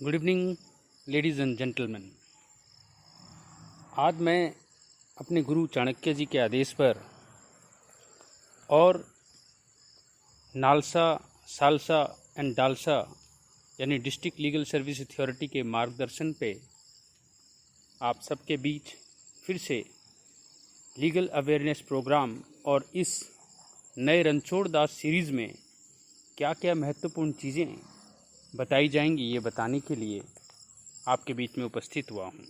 Good evening ladies and gentleman. आज मैं अपने गुरु चाणक्य जी के आदेश पर और नालसा, सालसा एंड डालसा यानी डिस्ट्रिक्ट लीगल सर्विस अथॉरिटी के मार्गदर्शन पे आप सबके बीच फिर से लीगल अवेयरनेस प्रोग्राम और इस नए रणछोड़ दास सीरीज़ में क्या क्या महत्वपूर्ण चीज़ें बताई जाएंगी, ये बताने के लिए आपके बीच में उपस्थित हुआ हूँ।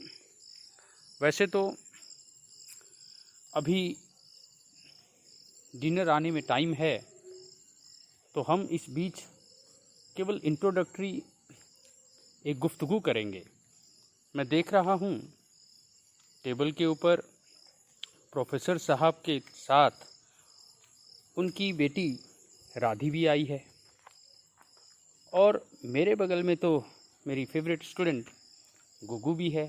वैसे तो अभी डिनर आने में टाइम है, तो हम इस बीच केवल इंट्रोडक्टरी एक गुफ्तगू करेंगे। मैं देख रहा हूँ टेबल के ऊपर प्रोफेसर साहब के साथ उनकी बेटी राधी भी आई है और मेरे बगल में तो मेरी फेवरेट स्टूडेंट गुगू भी है।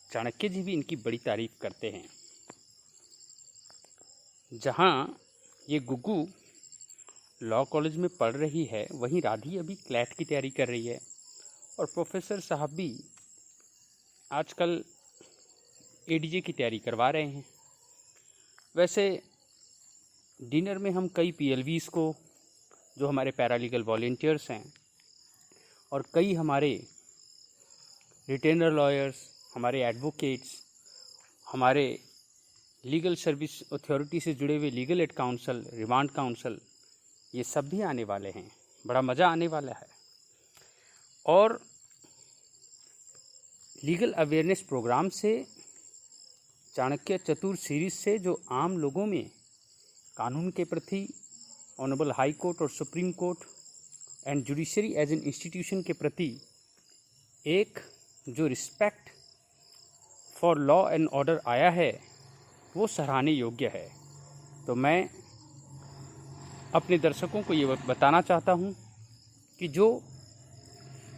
चाणक्य जी भी इनकी बड़ी तारीफ करते हैं। जहाँ ये गुगू लॉ कॉलेज में पढ़ रही है, वहीं राधी अभी क्लैट की तैयारी कर रही है और प्रोफेसर साहब भी आजकल एडीजे की तैयारी करवा रहे हैं। वैसे डिनर में हम कई पीएलवीज़ को, जो हमारे पैरालीगल वॉलंटियर्स हैं, और कई हमारे रिटेनर लॉयर्स, हमारे एडवोकेट्स, हमारे लीगल सर्विस अथॉरिटी से जुड़े हुए legal aid council, remand council, ये सब भी आने वाले हैं। बड़ा मज़ा आने वाला है। और लीगल अवेयरनेस प्रोग्राम से, चाणक्य चतुर सीरीज से, जो आम लोगों में कानून के प्रति, ऑनरेबल हाई कोर्ट और supreme court and judiciary as an institution के प्रति एक जो respect for law and order आया है, वो सराहने योग्य है। तो मैं अपने दर्शकों को ये बताना चाहता हूँ कि जो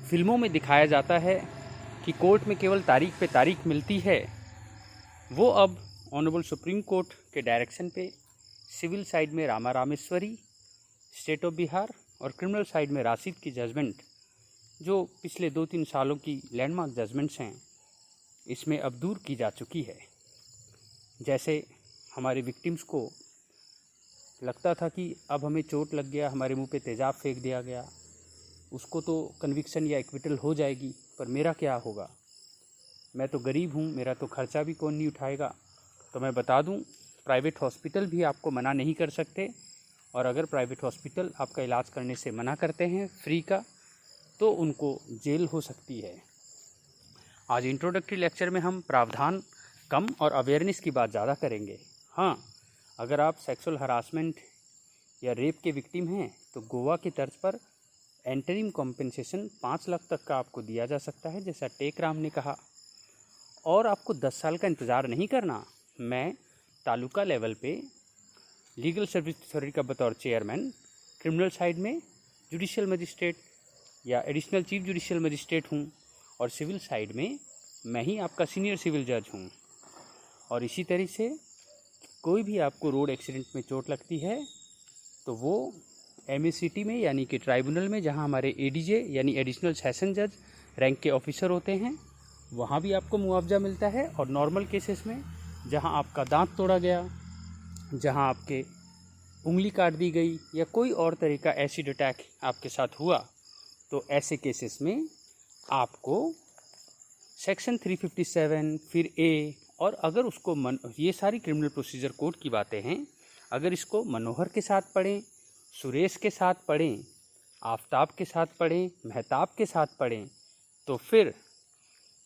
फिल्मों में दिखाया जाता है कि कोर्ट में केवल तारीख पे तारीख मिलती है, वो अब ऑनरेबल सुप्रीम कोर्ट के डायरेक्शन पे सिविल साइड में रामा रामेश्वरी, स्टेट ऑफ बिहार, और क्रिमिनल साइड में राशिद की जजमेंट, जो पिछले 2-3 सालों की लैंडमार्क जजमेंट्स हैं, इसमें अब दूर की जा चुकी है। जैसे हमारे विक्टिम्स को लगता था कि अब हमें चोट लग गया, हमारे मुंह पे तेजाब फेंक दिया गया, उसको तो कन्विक्शन या एक्विटल हो जाएगी, पर मेरा क्या होगा, मैं तो गरीब हूँ, मेरा तो खर्चा भी कौन नहीं उठाएगा। तो मैं बता दूँ, प्राइवेट हॉस्पिटल भी आपको मना नहीं कर सकते, और अगर प्राइवेट हॉस्पिटल आपका इलाज करने से मना करते हैं फ्री का, तो उनको जेल हो सकती है। आज इंट्रोडक्टरी लेक्चर में हम प्रावधान कम और अवेयरनेस की बात ज़्यादा करेंगे। हाँ, अगर आप सेक्सुअल हरासमेंट या रेप के विक्टिम हैं, तो गोवा की तर्ज पर एंटरिम कॉम्पेंसेशन 5 लाख तक का आपको दिया जा सकता है, जैसा टेक राम ने कहा। और आपको 10 साल का इंतज़ार नहीं करना। मैं तालुका लेवल पे लीगल सर्विस अथॉरिटी का बतौर चेयरमैन, क्रिमिनल साइड में जुडिशियल मजिस्ट्रेट या एडिशनल चीफ जुडिशियल मजिस्ट्रेट हूँ, और सिविल साइड में मैं ही आपका सीनियर सिविल जज हूँ। और इसी तरह से कोई भी आपको रोड एक्सीडेंट में चोट लगती है, तो वो एमएसीटी में, यानी कि ट्राइब्यूनल में, जहाँ हमारे एडीजे यानी एडिशनल सेशन जज रैंक के ऑफिसर होते हैं, वहाँ भी आपको मुआवजा मिलता है। और नॉर्मल केसेस में, जहाँ आपका दांत तोड़ा गया, जहाँ आपके उंगली काट दी गई, या कोई और तरह का एसिड अटैक आपके साथ हुआ, तो ऐसे केसेस में आपको सेक्शन 357 फिर ए, और अगर उसको ये सारी क्रिमिनल प्रोसीजर कोड की बातें हैं, अगर इसको मनोहर के साथ पढ़ें, सुरेश के साथ पढ़ें, आफ्ताब के साथ पढ़ें, मेहताब के साथ पढ़ें, तो फिर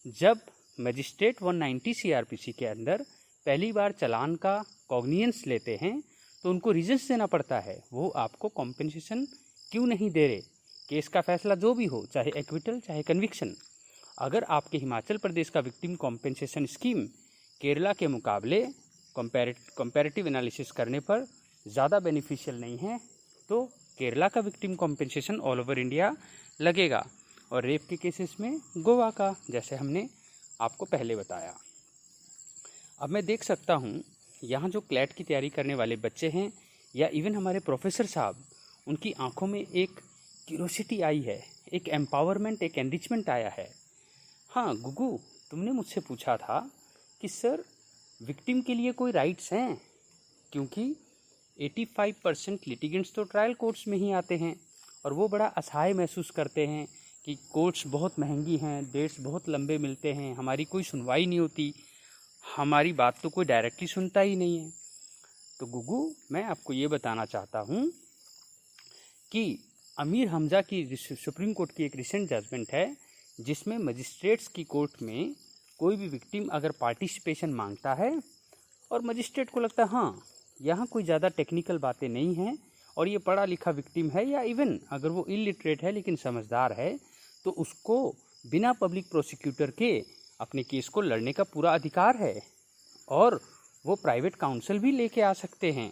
जब मजिस्ट्रेट 190 सीआरपीसी के अंदर पहली बार चालान का कॉग्निजेंस लेते हैं, तो उनको रीजंस देना पड़ता है, वो आपको कॉम्पेंसेशन क्यों नहीं दे रहे। केस का फैसला जो भी हो, चाहे एक्विटल चाहे कन्विक्शन, अगर आपके हिमाचल प्रदेश का विक्टिम कॉम्पेंसेशन स्कीम केरला के मुकाबले कंपैरेटिव एनालिसिस करने पर ज़्यादा बेनिफिशियल नहीं है, तो केरला का victim compensation all over India लगेगा, और रेप के केसेस में गोवा का, जैसे हमने आपको पहले बताया। अब मैं देख सकता हूँ यहाँ जो क्लैट की तैयारी करने वाले बच्चे हैं, या इवन हमारे प्रोफेसर साहब, उनकी आंखों में एक क्यूरोसिटी आई है, एक एम्पावरमेंट, एक एनरिचमेंट आया है। हाँ गुगू, तुमने मुझसे पूछा था कि सर विक्टिम के लिए कोई राइट्स हैं, क्योंकि 85% लिटिगेंट्स तो ट्रायल कोर्ट्स में ही आते हैं और वो बड़ा असहाय महसूस करते हैं कि कोर्ट्स बहुत महंगी हैं, डेट्स बहुत लंबे मिलते हैं, हमारी कोई सुनवाई नहीं होती, हमारी बात तो कोई डायरेक्टली सुनता ही नहीं है। तो गुगू, मैं आपको ये बताना चाहता हूँ कि अमीर हमजा की सुप्रीम कोर्ट की एक रिसेंट जजमेंट है जिसमें मजिस्ट्रेट्स की कोर्ट में कोई भी विक्टिम अगर पार्टिसिपेशन मांगता है और मजिस्ट्रेट को लगता है हाँ यहाँ कोई ज़्यादा टेक्निकल बातें नहीं हैं और ये पढ़ा लिखा विक्टिम है, या इवन अगर वो इलिटरेट है लेकिन समझदार है, तो उसको बिना पब्लिक प्रोसिक्यूटर के अपने केस को लड़ने का पूरा अधिकार है और वो प्राइवेट काउंसिल भी लेके आ सकते हैं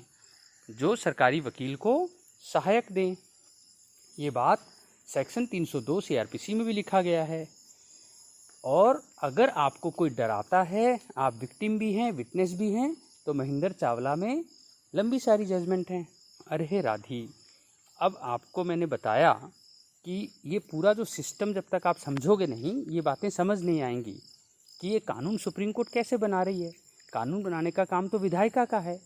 जो सरकारी वकील को सहायक दें। ये बात सेक्शन 302 CRPC में भी लिखा गया है। और अगर आपको कोई डराता है, आप विक्टिम भी हैं, विटनेस भी हैं, तो महेंद्र चावला में लंबी सारी जजमेंट हैं। अरे राधी, अब आपको मैंने बताया कि ये पूरा जो सिस्टम जब तक आप समझोगे नहीं, ये बातें समझ नहीं आएंगी कि ये कानून सुप्रीम कोर्ट कैसे बना रही है। कानून बनाने का काम तो विधायिका का है।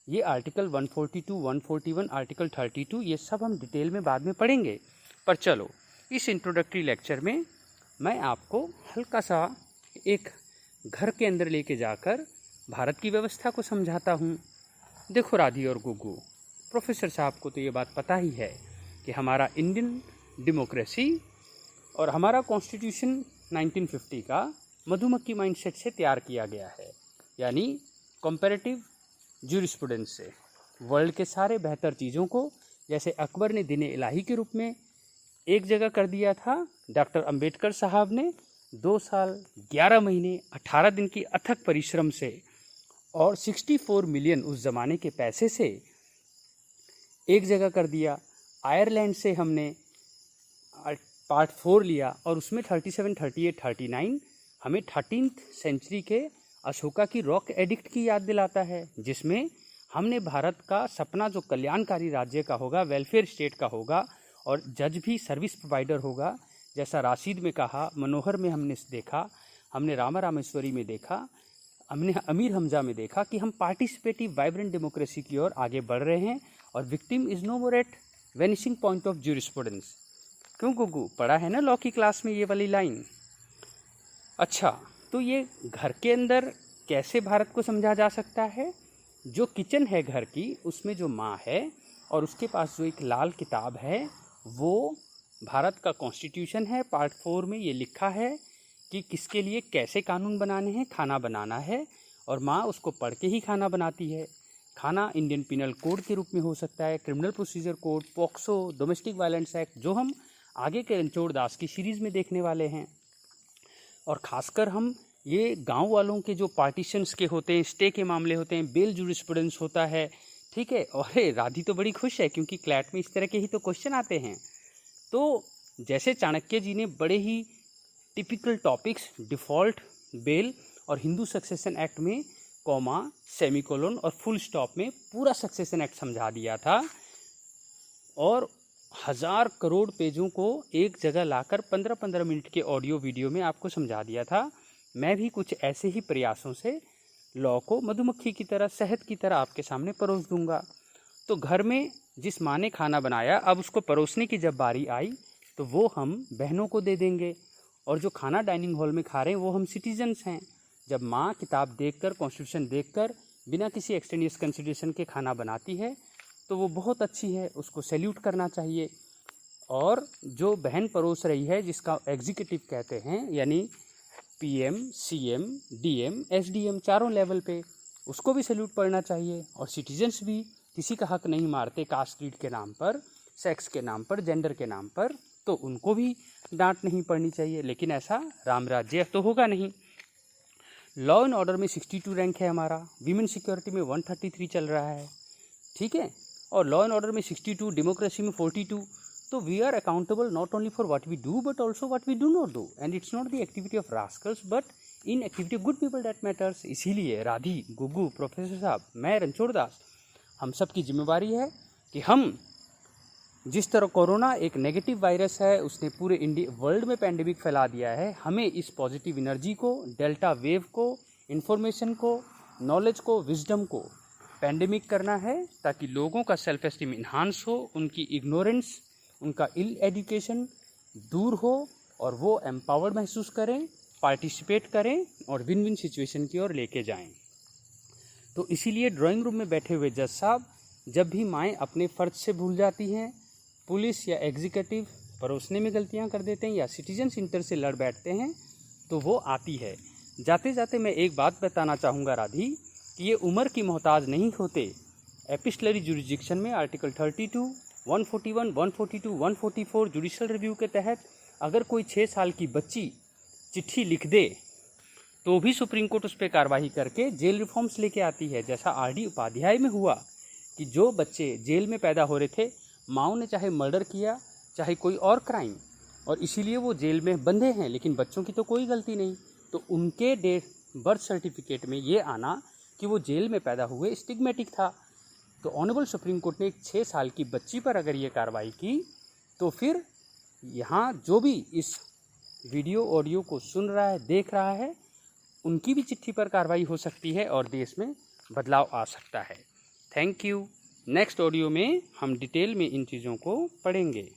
ये आर्टिकल 142, 141, आर्टिकल 32, ये सब हम डिटेल में बाद में पढ़ेंगे। पर चलो, इस इंट्रोडक्टरी लेक्चर में मैं आपको हल्का सा एक घर के अंदर लेके जाकर भारत की व्यवस्था को समझाता हूँ। देखो राधी और गुगू, प्रोफेसर साहब को तो ये बात पता ही है कि हमारा इंडियन डेमोक्रेसी और हमारा कॉन्स्टिट्यूशन 1950 का मधुमक्खी माइंडसेट से तैयार किया गया है, यानी कंपैरेटिव ज्यूरिस्प्रूडेंस से। वर्ल्ड के सारे बेहतर चीज़ों को जैसे अकबर ने दिन इलाही के रूप में एक जगह कर दिया था, डॉक्टर अंबेडकर साहब ने 2 साल 11 महीने 18 दिन की अथक परिश्रम से और 64 मिलियन उस ज़माने के पैसे से एक जगह कर दिया। आयरलैंड से हमने पार्ट 4 लिया और उसमें 37, 38, 39 हमें 13th सेंचुरी के अशोका की रॉक एडिक्ट की याद दिलाता है, जिसमें हमने भारत का सपना जो कल्याणकारी राज्य का होगा, वेलफेयर स्टेट का होगा और जज भी सर्विस प्रोवाइडर होगा, जैसा राशिद में कहा, मनोहर में हमने देखा, हमने रामा रामेश्वरी में देखा, हमने अमीर हमजा में देखा कि हम पार्टिसिपेटिव वाइब्रेंट डेमोक्रेसी की ओर आगे बढ़ रहे हैं और victim is no more at vanishing point of jurisprudence. क्यों गुगू, पढ़ा है ना लॉ की क्लास में ये वाली लाइन? अच्छा, तो ये घर के अंदर कैसे भारत को समझा जा सकता है? जो किचन है घर की, उसमें जो माँ है और उसके पास जो एक लाल किताब है, वो भारत का कॉन्स्टिट्यूशन है। पार्ट 4 में ये लिखा है कि किसके लिए कैसे कानून बनाने हैं, खाना बनाना है, और माँ उसको पढ़ के ही खाना बनाती है। खाना इंडियन पिनल कोड के रूप में हो सकता है, criminal procedure code, POCSO, domestic violence act, जो हम आगे के रणछोड़ दास की सीरीज़ में देखने वाले हैं। और ख़ासकर हम ये गांव वालों के जो पार्टीशंस के होते हैं, स्टे के मामले होते हैं, बेल जूरिस्प्रूडेंस होता है, ठीक है। और राधी तो बड़ी खुश है क्योंकि क्लैट में इस तरह के ही तो क्वेश्चन आते हैं। तो जैसे चाणक्य जी ने बड़े ही टिपिकल टॉपिक्स, डिफ़ॉल्ट, बेल और हिंदू सक्सेशन एक्ट में कॉमा, सेमीकोलन और फुल स्टॉप में पूरा सक्सेशन एक्ट समझा दिया था, और 1000 करोड़ पेजों को एक जगह लाकर 15-15 मिनट के ऑडियो वीडियो में आपको समझा दिया था। मैं भी कुछ ऐसे ही प्रयासों से लॉ को मधुमक्खी की तरह, शहद की तरह आपके सामने परोस दूंगा। तो घर में जिस माँ ने खाना बनाया, अब उसको परोसने की जब बारी आई तो वो हम बहनों को दे देंगे, और जो खाना डाइनिंग हॉल में खा रहे हैं वो हम सिटीजन्स हैं। जब माँ किताब देखकर, कॉन्स्टिट्यूशन देखकर, बिना किसी एक्सटेनियस कंसिडरेशन के खाना बनाती है तो वो बहुत अच्छी है, उसको सैल्यूट करना चाहिए। और जो बहन परोस रही है, जिसका एग्जीक्यूटिव कहते हैं, यानी PM, CM, DM, SDM, चारों लेवल पे, उसको भी सैल्यूट पढ़ना चाहिए। और सिटीजन्स भी किसी का हक नहीं मारते कास्ट, क्रीड के नाम पर, सेक्स के नाम पर, जेंडर के नाम पर, तो उनको भी डांट नहीं पड़नी चाहिए। लेकिन ऐसा राम राज्य तो होगा नहीं। लॉ एंड ऑर्डर में 62 रैंक है हमारा, वीमेन सिक्योरिटी में 133 चल रहा है, ठीक है, और लॉ एंड ऑर्डर में 62, डेमोक्रेसी में 42। तो we are accountable not only for what we do but also what we do not do, and it's not the activity of rascals but in activity of good people that matters. इसीलिए Radhi, Gugu, professor साहब, मैं रणछोड़ दास, हम सब की जिम्मेवारी है कि हम जिस तरह कोरोना एक नेगेटिव वायरस है, उसने पूरे वर्ल्ड में पैंडेमिक फैला दिया है, हमें इस पॉजिटिव एनर्जी को, डेल्टा वेव को, इन्फॉर्मेशन को, नॉलेज को, विजडम को पैंडेमिक करना है ताकि लोगों का सेल्फ एस्टीम इन्हांस हो, उनकी इग्नोरेंस, उनका इल एजुकेशन दूर हो और वो एम्पावर्ड महसूस करें, पार्टिसिपेट करें और विन विन सिचुएशन की ओर लेके जाएं। तो इसीलिए ड्राइंग रूम में बैठे हुए जज साहब, जब भी माएँ अपने फ़र्ज से भूल जाती हैं, पुलिस या एग्जीक्यूटिव परोसने में गलतियां कर देते हैं या सिटीजन इंटर से लड़ बैठते हैं, तो वो आती है। जाते जाते मैं एक बात बताना चाहूँगा राधी, कि ये उम्र की मोहताज नहीं होते। एपिस्टलरी जुरिडिक्शन में आर्टिकल 32, 141, 142, 144 जुडिशल रिव्यू के तहत अगर कोई 6 साल की बच्ची चिट्ठी लिख दे तो भी सुप्रीम कोर्ट उस पर कार्रवाई करके जेल रिफॉर्म्स लेके आती है। जैसा RD उपाध्याय में हुआ कि जो बच्चे जेल में पैदा हो रहे थे, माओ ने चाहे मर्डर किया चाहे कोई और क्राइम, और इसीलिए वो जेल में बंधे हैं, लेकिन बच्चों की तो कोई गलती नहीं, तो उनके बर्थ सर्टिफिकेट में ये आना कि वो जेल में पैदा हुए स्टिग्मेटिक था। तो ऑनरेबल सुप्रीम कोर्ट ने एक 6 साल की बच्ची पर अगर ये कार्रवाई की, तो फिर यहाँ जो भी इस वीडियो ऑडियो को सुन रहा है, देख रहा है, उनकी भी चिट्ठी पर कार्रवाई हो सकती है और देश में बदलाव आ सकता है। Thank you. नेक्स्ट ऑडियो में हम डिटेल में इन चीज़ों को पढ़ेंगे।